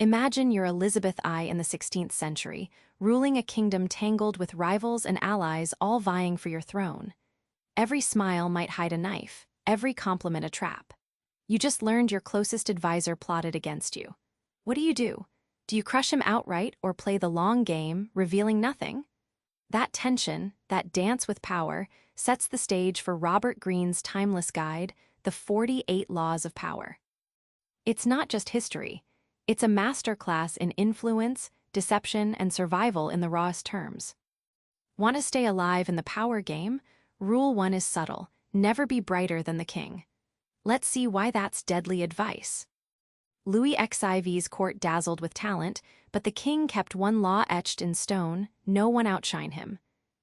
Imagine you're Elizabeth I in the 16th century, ruling a kingdom tangled with rivals and allies all vying for your throne. Every smile might hide a knife, every compliment a trap. You just learned your closest advisor plotted against you. What do? Do you crush him outright or play the long game, revealing nothing? That tension, that dance with power, sets the stage for Robert Greene's timeless guide, The 48 Laws of Power. It's not just history. It's a masterclass in influence, deception, and survival in the rawest terms. Want to stay alive in the power game? Rule 1 is subtle: never be brighter than the king. Let's see why that's deadly advice. Louis XIV's court dazzled with talent, but the king kept one law etched in stone: no one outshine him.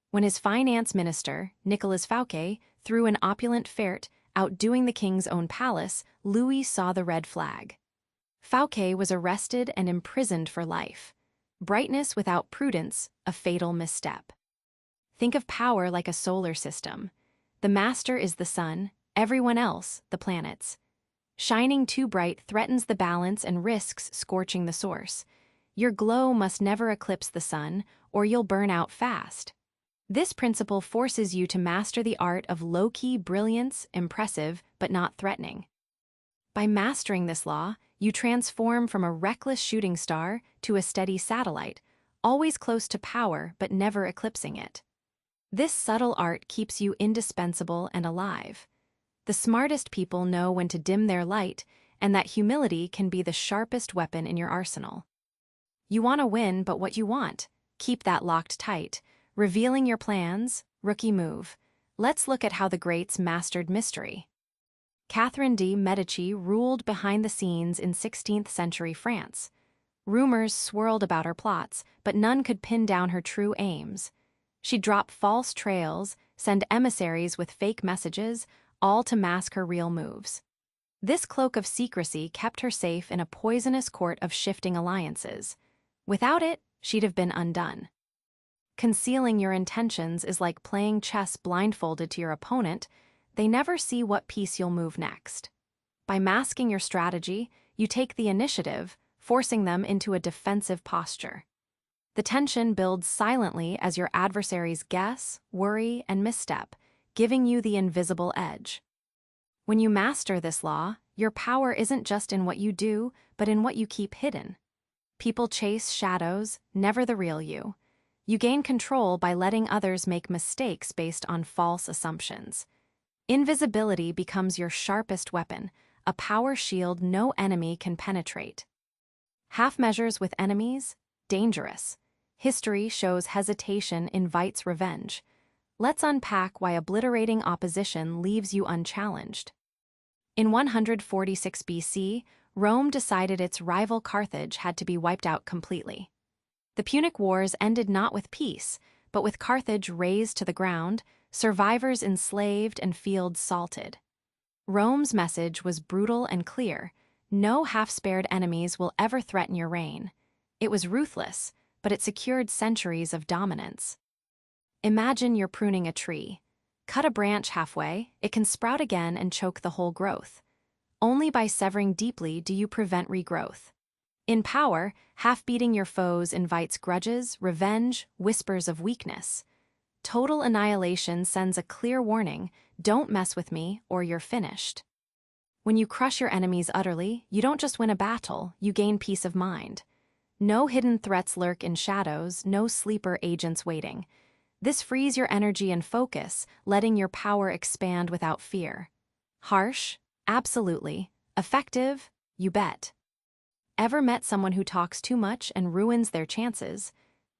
When his finance minister, Nicolas Fouquet, threw an opulent fete, outdoing the king's own palace, Louis saw the red flag. Fouquet was arrested and imprisoned for life. Brightness without prudence, a fatal misstep. Think of power like a solar system. The master is the sun, everyone else, the planets. Shining too bright threatens the balance and risks scorching the source. Your glow must never eclipse the sun, or you'll burn out fast. This principle forces you to master the art of low-key brilliance, impressive but not threatening. By mastering this law, you transform from a reckless shooting star to a steady satellite, always close to power but never eclipsing it. This subtle art keeps you indispensable and alive. The smartest people know when to dim their light, and that humility can be the sharpest weapon in your arsenal. You want to win, but what you want? Keep that locked tight. Revealing your plans, rookie move. Let's look at how the greats mastered mystery. Catherine de' Medici ruled behind the scenes in 16th century France. Rumors swirled about her plots, but none could pin down her true aims. She'd drop false trails, send emissaries with fake messages, all to mask her real moves. This cloak of secrecy kept her safe in a poisonous court of shifting alliances. Without it, she'd have been undone. Concealing your intentions is like playing chess blindfolded to your opponent. They never see what piece you'll move next. By masking your strategy, you take the initiative, forcing them into a defensive posture. The tension builds silently as your adversaries guess, worry, and misstep, giving you the invisible edge. When you master this law, your power isn't just in what you do, but in what you keep hidden. People chase shadows, never the real you. You gain control by letting others make mistakes based on false assumptions. Invisibility becomes your sharpest weapon, a power shield no enemy can penetrate. Half measures with enemies? Dangerous. History shows hesitation invites revenge. Let's unpack why obliterating opposition leaves you unchallenged. In 146 BC, Rome decided its rival Carthage had to be wiped out completely. The Punic Wars ended not with peace, but with Carthage razed to the ground, survivors enslaved and fields salted. Rome's message was brutal and clear: no half-spared enemies will ever threaten your reign. It was ruthless, but it secured centuries of dominance. Imagine you're pruning a tree. Cut a branch halfway, it can sprout again and choke the whole growth. Only by severing deeply do you prevent regrowth. In power, half-beating your foes invites grudges, revenge, whispers of weakness. Total annihilation sends a clear warning: don't mess with me or you're finished. When you crush your enemies utterly, you don't just win a battle, you gain peace of mind. No hidden threats lurk in shadows, no sleeper agents waiting. This frees your energy and focus, letting your power expand without fear. Harsh? Absolutely. Effective? You bet. Ever met someone who talks too much and ruins their chances?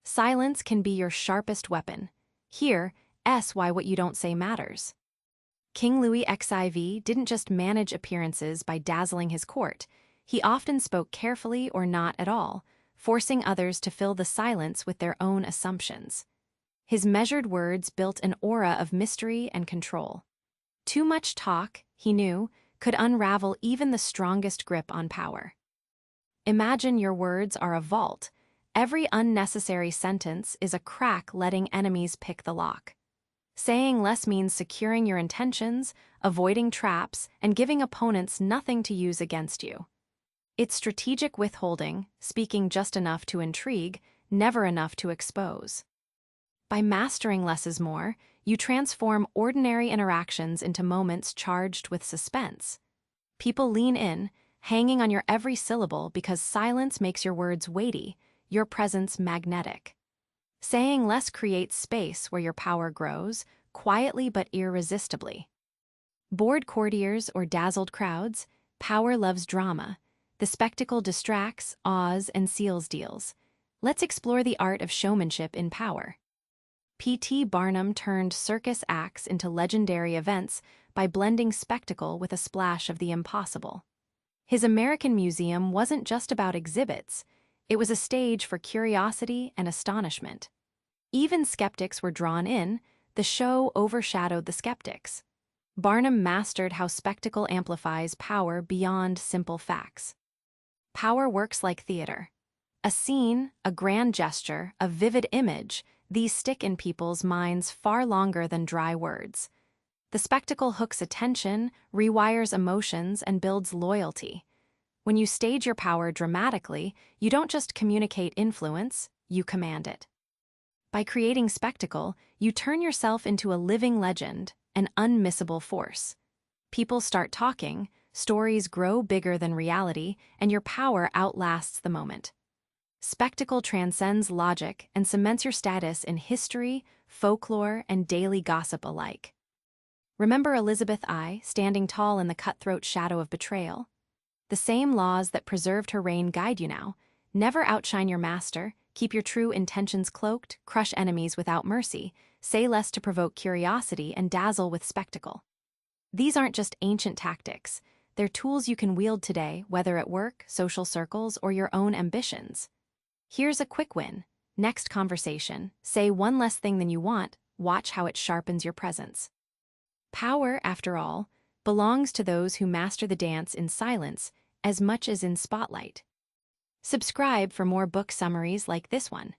Silence can be your sharpest weapon. Here, why what you don't say matters. King Louis XIV didn't just manage appearances by dazzling his court. He often spoke carefully or not at all, forcing others to fill the silence with their own assumptions. His measured words built an aura of mystery and control. Too much talk, he knew, could unravel even the strongest grip on power. Imagine your words are a vault. Every unnecessary sentence is a crack letting enemies pick the lock. Saying less means securing your intentions, avoiding traps, and giving opponents nothing to use against you. It's strategic withholding, speaking just enough to intrigue, never enough to expose. By mastering less is more, you transform ordinary interactions into moments charged with suspense. People lean in, hanging on your every syllable because silence makes your words weighty, your presence magnetic. Saying less creates space where your power grows, quietly but irresistibly. Bored courtiers or dazzled crowds, power loves drama. The spectacle distracts, awes, and seals deals. Let's explore the art of showmanship in power. P.T. Barnum turned circus acts into legendary events by blending spectacle with a splash of the impossible. His American Museum wasn't just about exhibits, it was a stage for curiosity and astonishment. Even skeptics were drawn in, the show overshadowed the skeptics. Barnum mastered how spectacle amplifies power beyond simple facts. Power works like theater. A scene, a grand gesture, a vivid image, these stick in people's minds far longer than dry words. The spectacle hooks attention, rewires emotions, and builds loyalty. When you stage your power dramatically, you don't just communicate influence, you command it. By creating spectacle, you turn yourself into a living legend, an unmissable force. People start talking, stories grow bigger than reality, and your power outlasts the moment. Spectacle transcends logic and cements your status in history, folklore, and daily gossip alike. Remember Elizabeth I, standing tall in the cutthroat shadow of betrayal? The same laws that preserved her reign guide you now. Never outshine your master, keep your true intentions cloaked, crush enemies without mercy, say less to provoke curiosity, and dazzle with spectacle. These aren't just ancient tactics, they're tools you can wield today, whether at work, social circles, or your own ambitions. Here's a quick win. Next conversation, say one less thing than you want, watch how it sharpens your presence. Power, after all, belongs to those who master the dance in silence as much as in spotlight. Subscribe for more book summaries like this one.